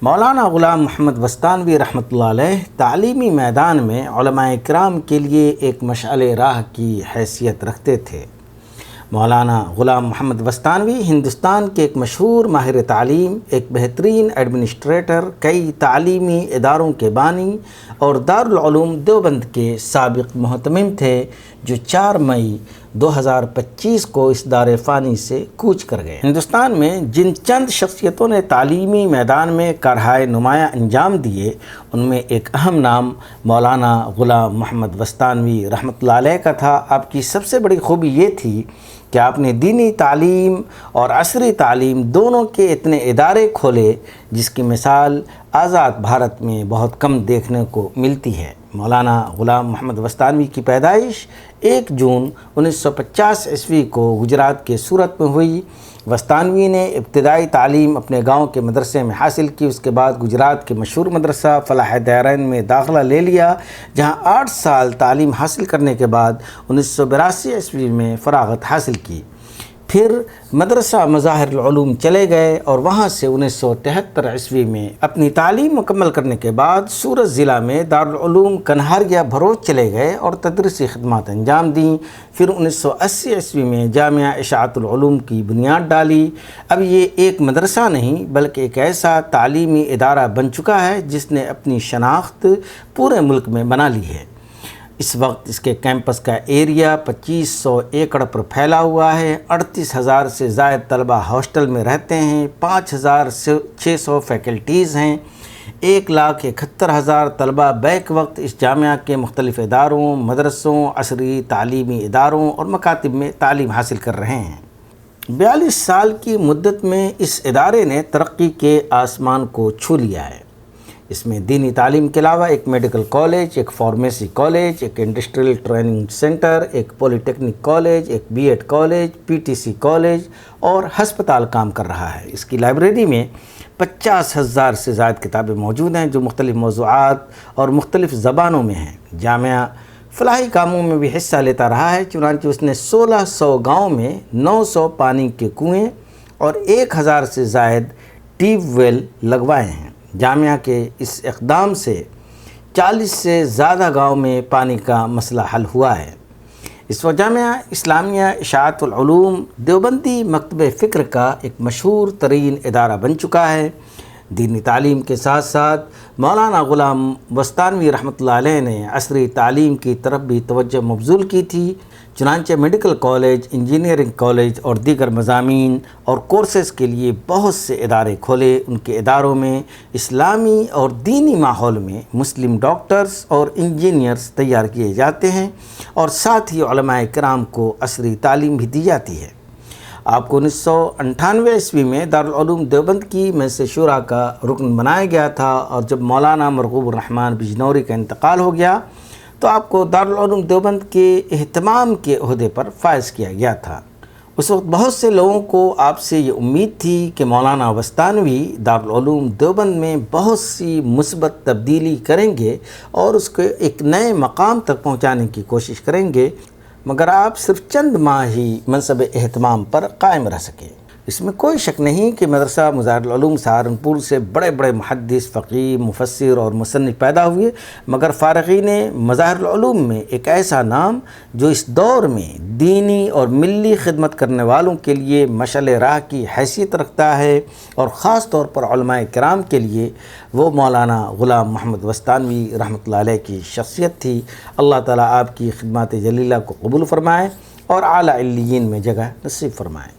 مولانا غلام محمد وستانوی رحمۃ اللہ علیہ تعلیمی میدان میں علماء کرام کے لیے ایک مشعل راہ کی حیثیت رکھتے تھے۔ مولانا غلام محمد وستانوی ہندوستان کے ایک مشہور ماہر تعلیم، ایک بہترین ایڈمنسٹریٹر، کئی تعلیمی اداروں کے بانی اور دارالعلوم دیوبند کے سابق مہتمم تھے، جو 4 مئی 2025 کو اس دار فانی سے کوچ کر گئے۔ ہندوستان میں جن چند شخصیتوں نے تعلیمی میدان میں کارہائے نمایاں انجام دیے، ان میں ایک اہم نام مولانا غلام محمد وستانوی رحمۃ اللہ علیہ کا تھا۔ آپ کی سب سے بڑی خوبی یہ تھی کہ آپ نے دینی تعلیم اور عصری تعلیم دونوں کے اتنے ادارے کھولے جس کی مثال آزاد بھارت میں بہت کم دیکھنے کو ملتی ہے۔ مولانا غلام محمد وستانوی کی پیدائش 1 جون 1950 عیسوی کو گجرات کے سورت میں ہوئی۔ وستانوی نے ابتدائی تعلیم اپنے گاؤں کے مدرسے میں حاصل کی، اس کے بعد گجرات کے مشہور مدرسہ فلاح دارین میں داخلہ لے لیا، جہاں 8 سال تعلیم حاصل کرنے کے بعد 1982 عیسوی میں فراغت حاصل کی۔ پھر مدرسہ مظاہر العلوم چلے گئے اور وہاں سے 1973 عیسوی میں اپنی تعلیم مکمل کرنے کے بعد سورت ضلع میں دارالعلوم کنہاریہ بھروچ چلے گئے اور تدریسی خدمات انجام دیں۔ پھر 1980 عیسوی میں جامعہ اشاعت العلوم کی بنیاد ڈالی۔ اب یہ ایک مدرسہ نہیں بلکہ ایک ایسا تعلیمی ادارہ بن چکا ہے جس نے اپنی شناخت پورے ملک میں بنا لی ہے۔ اس وقت اس کے کیمپس کا ایریا 2500 ایکڑ پر پھیلا ہوا ہے۔ 38,000 سے زائد طلبہ ہاسٹل میں رہتے ہیں، 5,600 فیکلٹیز ہیں، 1,71,000 طلبہ بیک وقت اس جامعہ کے مختلف اداروں، مدرسوں، عصری تعلیمی اداروں اور مکاتب میں تعلیم حاصل کر رہے ہیں۔ 42 سال کی مدت میں اس ادارے نے ترقی کے آسمان کو چھو لیا ہے۔ اس میں دینی تعلیم کے علاوہ ایک میڈیکل کالج، ایک فارمیسی کالج، ایک انڈسٹریل ٹریننگ سینٹر، ایک پولی ٹیکنک کالج، ایک BEd کالج، PTC کالج اور ہسپتال کام کر رہا ہے۔ اس کی لائبریری میں 50,000 سے زائد کتابیں موجود ہیں جو مختلف موضوعات اور مختلف زبانوں میں ہیں۔ جامعہ فلاحی کاموں میں بھی حصہ لیتا رہا ہے، چنانچہ اس نے 1600 گاؤں میں 900 پانی کے کنویں اور 1000 سے زائد ٹیوب ویل لگوائے ہیں۔ جامعہ کے اس اقدام سے 40 سے زیادہ گاؤں میں پانی کا مسئلہ حل ہوا ہے۔ اس وقت جامعہ اسلامیہ اشاعت العلوم دیوبندی مکتب فکر کا ایک مشہور ترین ادارہ بن چکا ہے۔ دینی تعلیم کے ساتھ ساتھ مولانا غلام وستانوی رحمۃ اللہ علیہ نے عصری تعلیم کی طرف بھی توجہ مبذول کی تھی، چنانچہ میڈیکل کالج، انجینئرنگ کالج اور دیگر مضامین اور کورسز کے لیے بہت سے ادارے کھولے۔ ان کے اداروں میں اسلامی اور دینی ماحول میں مسلم ڈاکٹرز اور انجینئرز تیار کیے جاتے ہیں اور ساتھ ہی علماء کرام کو عصری تعلیم بھی دی جاتی ہے۔ آپ کو 1998 عیسوی میں دارالعلوم دیوبند کی مجلس شورا کا رکن بنایا گیا تھا، اور جب مولانا مرغوب الرحمن بجنوری کا انتقال ہو گیا تو آپ کو دارالعلوم دیوبند کے اہتمام کے عہدے پر فائز کیا گیا تھا۔ اس وقت بہت سے لوگوں کو آپ سے یہ امید تھی کہ مولانا وستانوی دارالعلوم دیوبند میں بہت سی مثبت تبدیلی کریں گے اور اس کو ایک نئے مقام تک پہنچانے کی کوشش کریں گے، مگر آپ صرف چند ماہ ہی منصب اہتمام پر قائم رہ سکے۔ اس میں کوئی شک نہیں کہ مدرسہ مظاہر العلوم سہارنپور سے بڑے بڑے محدث، فقیہ، مفسر اور مصنف پیدا ہوئے، مگر فارغین مظاہر العلوم میں ایک ایسا نام جو اس دور میں دینی اور ملی خدمت کرنے والوں کے لیے مشعل راہ کی حیثیت رکھتا ہے، اور خاص طور پر علماء کرام کے لیے وہ مولانا غلام محمد وستانوی رحمۃ اللہ علیہ کی شخصیت تھی۔ اللہ تعالیٰ آپ کی خدمات جلیلہ کو قبول فرمائے اور اعلیٰ علیین میں جگہ نصیب فرمائے۔